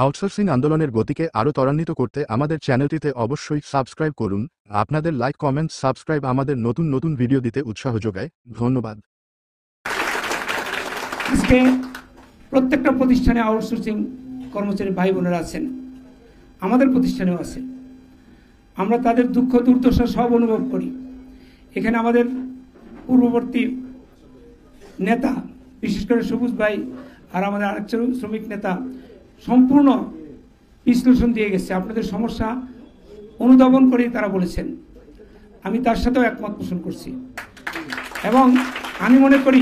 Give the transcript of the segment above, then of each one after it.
Outsourcing আন্দোলনের গতিকে আরও ত্বরান্বিত করতে আমাদের চ্যানেলটিতে অবশ্যই সাবস্ক্রাইব করুন। আপনাদের লাইক, কমেন্ট, সাবস্ক্রাইব আমাদের নতুন নতুন ভিডিও দিতে উৎসাহ যোগায়। ধন্যবাদ। আজকে প্রত্যেকটা প্রতিষ্ঠানে আউটসোর্সিং কর্মচারী ভাই বোনেরা আছেন, আমাদের প্রতিষ্ঠানেও আছে। আমরা তাদের দুঃখ দুর্দশা সব অনুভব করি। এখানে আমাদের পূর্ববর্তী নেতা, বিশেষ করে সবুজ ভাই আর আমাদের আরেক শ্রমিক নেতা সম্পূর্ণ বিশ্লেষণ দিয়ে গেছে। আপনাদের সমস্যা অনুধাবন করেই তারা বলেছেন। আমি তার সাথেও একমত পোষণ করছি এবং আমি মনে করি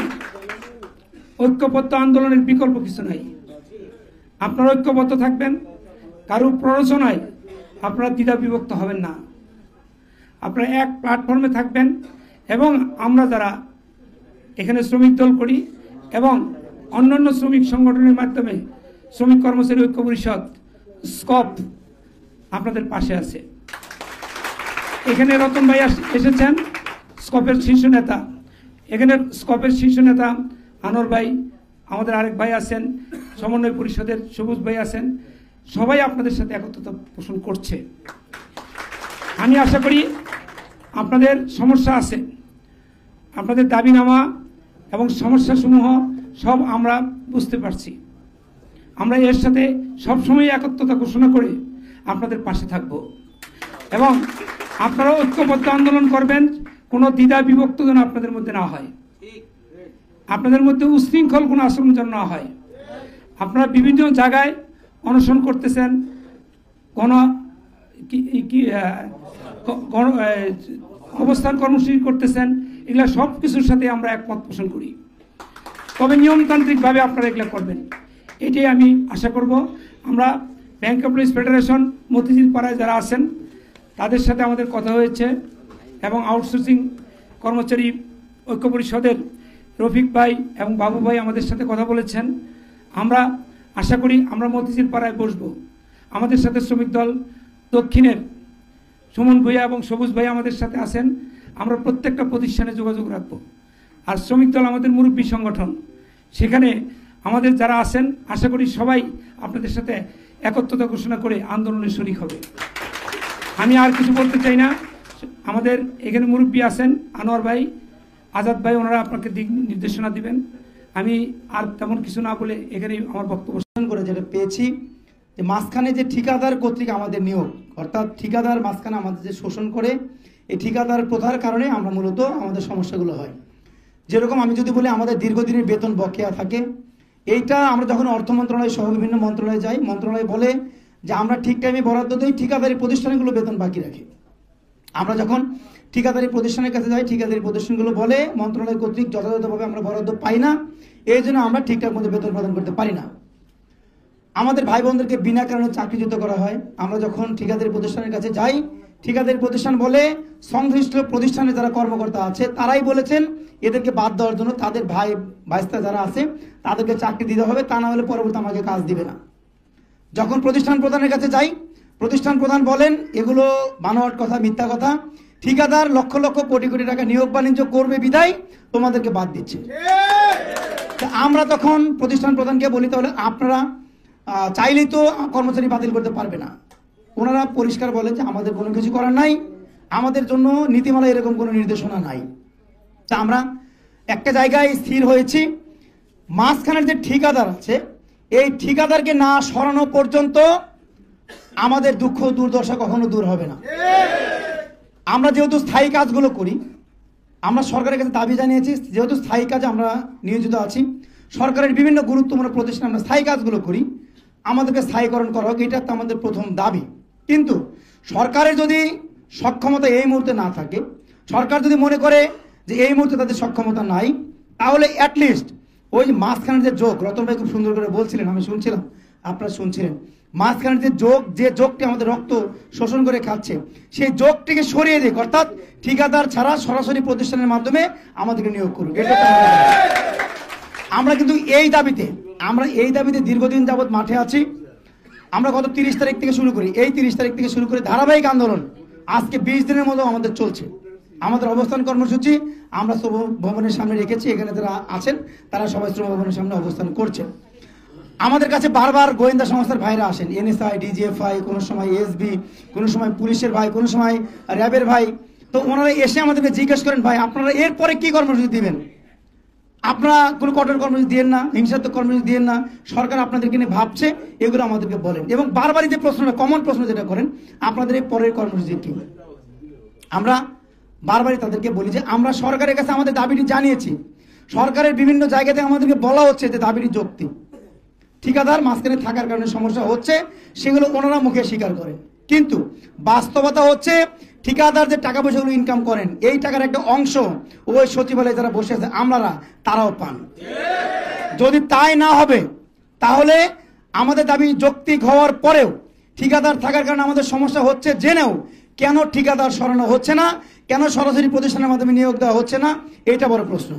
ঐক্যবদ্ধ আন্দোলনের বিকল্প কিছু নাই। আপনারা ঐক্যবদ্ধ থাকবেন, কারো প্ররোচনায় আপনারা দ্বিধা বিভক্ত হবেন না। আপনারা এক প্ল্যাটফর্মে থাকবেন এবং আমরা যারা এখানে শ্রমিক দল করি এবং অন্যান্য শ্রমিক সংগঠনের মাধ্যমে শ্রমিক কর্মচারী ঐক্য পরিষদ স্কপ আপনাদের পাশে আছে। এখানে রতন ভাই এসেছেন, স্কপের শীর্ষ নেতা। এখানে স্কপের শীর্ষ নেতা আনোয়ার ভাই, আমাদের আরেক ভাই আছেন, সমন্বয় পরিষদের সবুজ ভাই আছেন। সবাই আপনাদের সাথে একত্রতা পোষণ করছে। আমি আশা করি আপনাদের সমস্যা আছে, আপনাদের দাবিনামা এবং সমস্যাসমূহ সব আমরা বুঝতে পারছি। আমরা এর সাথে সবসময় একত্রতা ঘোষণা করে আপনাদের পাশে থাকব এবং আপনারা ঐক্যবদ্ধ আন্দোলন করবেন, কোনো দ্বিধা বিভক্ত যেন আপনাদের মধ্যে না হয়, আপনাদের মধ্যে উশৃঙ্খল কোনো আচরণ যেন না হয়। আপনারা বিভিন্ন জায়গায় অনশন করতেছেন, অবস্থান কর্মসূচি করতেছেন, এগুলা সব কিছুর সাথে আমরা একমত পোষণ করি। তবে নিয়মতান্ত্রিকভাবে আপনারা এগুলো করবেন, এটাই আমি আশা করব। আমরা ব্যাংক এমপ্লয়িজ ফেডারেশন মতিঝিল পাড়ায় যারা আছেন তাদের সাথে আমাদের কথা হয়েছে এবং আউটসোর্সিং কর্মচারী ঐক্য পরিষদের রফিক ভাই এবং বাবু ভাই আমাদের সাথে কথা বলেছেন। আমরা আশা করি আমরা মতিঝিল পাড়ায় বসবো। আমাদের সাথে শ্রমিক দল দক্ষিণের সুমন ভূঁইয়া এবং সবুজ ভাই আমাদের সাথে আছেন। আমরা প্রত্যেকটা প্রতিষ্ঠানে যোগাযোগ রাখবো। আর শ্রমিক দল আমাদের মুরব্বী সংগঠন, সেখানে আমাদের যারা আছেন আশা করি সবাই আপনাদের সাথে একত্রতা ঘোষণা করে আন্দোলনে শরিক হবে। আমি আর কিছু বলতে চাই না। আমাদের এখানে মুরব্বী আছেন আনোয়ার ভাই, আজাদ ভাই, ওনারা আপনাকে দিক নির্দেশনা দিবেন। আমি আর তেমন কিছু না বলে এখানে আমার বক্তব্য করে যেটা পেয়েছি যে মাঝখানে যে ঠিকাদার কর্তৃক আমাদের নিয়োগ, অর্থাৎ ঠিকাদার মাঝখানে আমাদের যে শোষণ করে, এই ঠিকাদার প্রথার কারণে আমরা মূলত আমাদের সমস্যাগুলো হয়। যেরকম আমি যদি বলি আমাদের দীর্ঘদিনের বেতন বকেয়া থাকে, এইটা আমরা যখন অর্থ মন্ত্রণালয় সহ বিভিন্ন মন্ত্রণালয়ে যাই, মন্ত্রণালয় বলে যে আমরা ঠিক টাইমে বরাদ্দ দিই, ঠিকাদারি প্রতিষ্ঠানগুলো বেতন বাকি রাখে। আমরা যখন ঠিকাদারি প্রতিষ্ঠানের কাছে যাই, ঠিকাদারি প্রতিষ্ঠানগুলো বলে মন্ত্রণালয় কর্তৃক যথাযথভাবে আমরা বরাদ্দ পাই না, এই জন্য আমরা ঠিকঠাক মতো বেতন প্রদান করতে পারি না। আমাদের ভাই বোনদেরকে বিনা কারণে চাকরিচ্যুত করা হয়। আমরা যখন ঠিকাদারি প্রতিষ্ঠানের কাছে যাই, ঠিকাদারি প্রতিষ্ঠান বলে সংশ্লিষ্ট প্রতিষ্ঠানে যারা কর্মকর্তা আছে তারাই বলেছেন এদেরকে বাদ দেওয়ার জন্য, তাদের ভাই ভাইস্তা যারা আছে তাদেরকে চাকরি দিতে হবে, তা না হলে পরবর্তী আমাকে কাজ দিবে না। যখন প্রতিষ্ঠান প্রধানের কাছে যাই, প্রতিষ্ঠান প্রধান বলেন এগুলো বানোয়াট কথা, মিথ্যা কথা, ঠিকাদার লক্ষ লক্ষ কোটি কোটি টাকা নিয়োগ বাণিজ্য করবে বিদায় তোমাদেরকে বাদ দিচ্ছে। আমরা তখন প্রতিষ্ঠান প্রধানকে বলি তাহলে আপনারা চাইলেই তো কর্মচারী বাতিল করতে পারবে না। ওনারা পরিষ্কার বলে যে আমাদের কোনো কিছু করার নাই, আমাদের জন্য নীতিমালা এরকম কোনো নির্দেশনা নাই। তা আমরা একটা জায়গায় স্থির হয়েছি, মাঝখানের যে ঠিকাদার আছে এই ঠিকাদারকে না সরানো পর্যন্ত আমাদের দুঃখ দুর্দশা কখনো দূর হবে না। আমরা যেহেতু স্থায়ী কাজগুলো করি, আমরা সরকারের কাছে দাবি জানিয়েছি, যেহেতু স্থায়ী কাজে আমরা নিয়োজিত আছি, সরকারের বিভিন্ন গুরুত্বপূর্ণ প্রতিষ্ঠানে আমরা স্থায়ী কাজগুলো করি, আমাদেরকে স্থায়ীকরণ করা হোক, এটা তো আমাদের প্রথম দাবি। কিন্তু সরকারের যদি সক্ষমতা এই মুহূর্তে না থাকে, সরকার যদি মনে করে যে এই মুহূর্তে তাদের সক্ষমতা নাই, তাহলে অ্যাটলিস্ট ওই মাঝখানের যে যোগ, রতন ভাই খুব সুন্দর করে বলছিলেন, আমি শুনছিলাম, আপনারা শুনছিলেন, মাঝখানের যে যোগ, যে যোগটি আমাদের রক্ত শোষণ করে খাচ্ছে, সেই যোগটিকে সরিয়ে দিক, অর্থাৎ ঠিকাদার ছাড়া সরাসরি প্রতিষ্ঠানের মাধ্যমে আমাদেরকে নিয়োগ করুক। এটা আমরা কিন্তু এই দাবিতে দীর্ঘদিন যাবৎ মাঠে আছি। আমরা গত 30 তারিখ থেকে শুরু করি, এই 30 তারিখ থেকে শুরু করে ধারাবাহিক আন্দোলন আজকে 20 দিনের মতো আমাদের চলছে। আমাদের অবস্থান কর্মসূচি আমরা শ্রম ভবনের সামনে রেখেছি, এখানে যারা আছেন তারা সবাই শ্রম ভবনের সামনে অবস্থান করছেন। আমাদের কাছে বারবার গোয়েন্দা সংস্থার ভাইরা আসেন, এনএসআই, ডিজিএফআই, কোনো সময় এসবি, কোনো সময় পুলিশের ভাই, কোনো সময় র্যাবের ভাই। তো ওনারা এসে আমাদেরকে জিজ্ঞেস করেন, ভাই আপনারা এরপরে কি কর্মসূচি দিবেন? আপনারা কোনো কঠোর কর্মসূচি দিয়েন না, হিংসাত্মক কর্মসূচি দিয়েন না, সরকার আপনাদেরকে নিয়ে ভাবছে, এগুলো আমাদেরকে বলেন। এবং বারবারই যে প্রশ্নটা, কমন প্রশ্ন যেটা করেন, আপনাদের এই পরের কর্মসূচি কি? আমরা বারবারই তাদেরকে বলি যে আমরা সরকারের কাছে আমাদের দাবিটি জানিয়েছি, সরকারের বিভিন্ন জায়গাতে আমাদেরকে বলা হচ্ছে যে দাবিটি যৌক্তিক, ঠিকাদার মাঝখানে থাকার কারণে সমস্যা হচ্ছে, সেগুলো ওনারা মুখে স্বীকার করেন। কিন্তু বাস্তবতা হচ্ছে ঠিকাদার যে টাকা পয়সাগুলো ইনকাম করেন, এই টাকার একটা অংশ ওই সচিবালয়ে যারা বসে আছে আমলারা, তারাও পান। যদি তাই না হবে, তাহলে আমাদের দাবি যৌক্তিক হওয়ার পরেও ঠিকাদার থাকার কারণে আমাদের সমস্যা হচ্ছে জেনেও কেন ঠিকাদার সরানো হচ্ছে না, কেন সরাসরি প্রতিষ্ঠানের মাধ্যমে নিয়োগ দেওয়া হচ্ছে না, এটা বড় প্রশ্ন।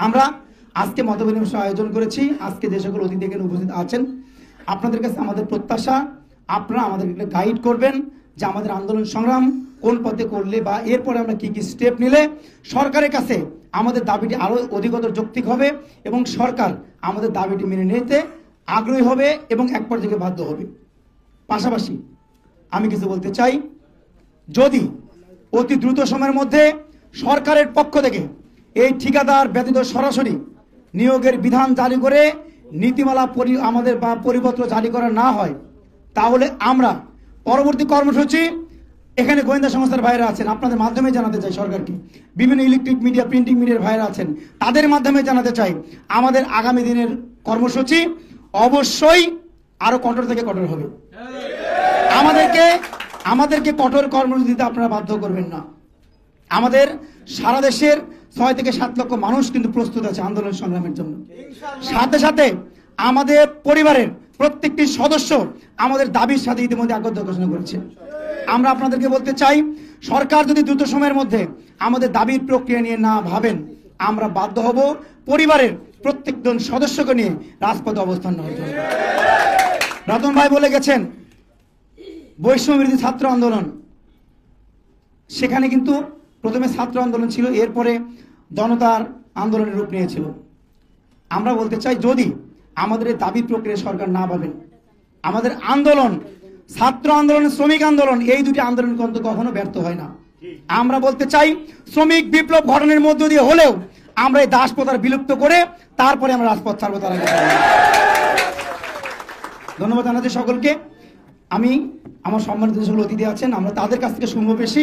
আমরা আজকে মতবিনিময় আয়োজন করেছি। আজকে যে সকল অতিথি এখানে উপস্থিত আছেন, আপনাদের কাছে আমাদের প্রত্যাশা, আপনারা আমাদেরকে গাইড করবেন যে আমাদের আন্দোলন সংগ্রাম কোন পথে করলে বা এরপরে আমরা কি কি স্টেপ নিলে সরকারের কাছে আমাদের দাবিটি আরো অধিকতর যৌক্তিক হবে এবং সরকার আমাদের দাবিটি মেনে নিতে আগ্রহী হবে এবং এক পর্যায়ে বাধ্য হবে। পাশাপাশি আমি কিছু বলতে চাই, যদি অতি দ্রুত সময়ের মধ্যে সরকারের পক্ষ থেকে এই ঠিকাদার ব্যতীত সরাসরি নিয়োগের বিধান জারি করে নীতিমালা আমাদের বা পরিপত্র জারি করা না হয়, তাহলে আমরা পরবর্তী কর্মসূচি, এখানে গোয়েন্দা সংস্থার ভাইরা আছেন, আপনাদের মাধ্যমে জানাতে চাই সরকারকে, বিভিন্ন ইলেকট্রিক মিডিয়া, প্রিন্টিং মিডিয়ার ভাইরা আছেন, তাদের মাধ্যমে জানাতে চাই আমাদের আগামী দিনের কর্মসূচি অবশ্যই আরো কঠোর থেকে কঠোর হবে। আমাদেরকে কঠোর কর্মসূচি দিতে আপনারা বাধ্য করবেন না। আমাদের সারা দেশের 6 থেকে 7 লক্ষ মানুষ কিন্তু প্রস্তুত আছে আন্দোলন সংগ্রামের জন্য। সাথে সাথে আমাদের পরিবারের প্রত্যেকটি সদস্য আমাদের দাবির সাথে ইতিমধ্যে আবদ্ধ ঘোষণা করেছে। আমরা আপনাদেরকে বলতে চাই, সরকার যদি দ্রুত সময়ের মধ্যে আমাদের দাবির প্রক্রিয়া নিয়ে না ভাবেন, আমরা বাধ্য হব পরিবারের প্রত্যেকজন সদস্যকে নিয়ে রাজপথে অবস্থান নেওয়ার জন্য। রতন ভাই বলে গেছেন বৈষম্য বিরোধী ছাত্র আন্দোলন, সেখানে কিন্তু প্রথমে ছাত্র আন্দোলন ছিল, এরপরে জনতার আন্দোলনের রূপ নিয়েছিল। আমরা বলতে চাই, যদি আমাদের এই দাবি প্রক্রিয়া সরকার না পাবেন, আমাদের আন্দোলন, ছাত্র আন্দোলন, শ্রমিক আন্দোলন, এই দুটি আন্দোলন কিন্তু কখনো ব্যর্থ হয় না। আমরা বলতে চাই, শ্রমিক বিপ্লব ঘটনার মধ্য দিয়ে হলেও আমরা এই দাসপ্রথার বিলুপ্ত করে তারপরে আমরা রাজপথ ছাড়বো। তার আগে ধন্যবাদ জানাচ্ছি সকলকে। আমি আমার সম্মানিত যে সকল অতিথি আছেন, আমরা তাদের কাছ থেকে শুনবো বেশি,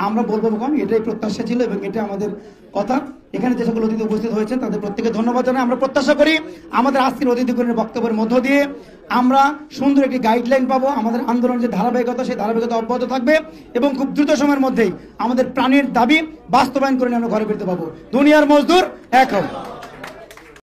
আমরা বলবো কম, এটাই প্রত্যাশা ছিল এবং এটা আমাদের কথা। এখানে যে সকল অতিথি উপস্থিত হয়েছেন তাদের প্রত্যেকে ধন্যবাদ জানাই। আমরা প্রত্যাশা করি আমাদের আজকের অতিথিগণের বক্তব্যের মধ্য দিয়ে আমরা সুন্দর একটি গাইডলাইন পাবো, আমাদের আন্দোলনের যে ধারাবাহিকতা, সেই ধারাবাহিকতা অব্যাহত থাকবে এবং খুব দ্রুত সময়ের মধ্যেই আমাদের প্রাণের দাবি বাস্তবায়ন করে নিয়ে আমরা ঘরে ফিরতে পাবো। দুনিয়ার মজদুর এক হোক।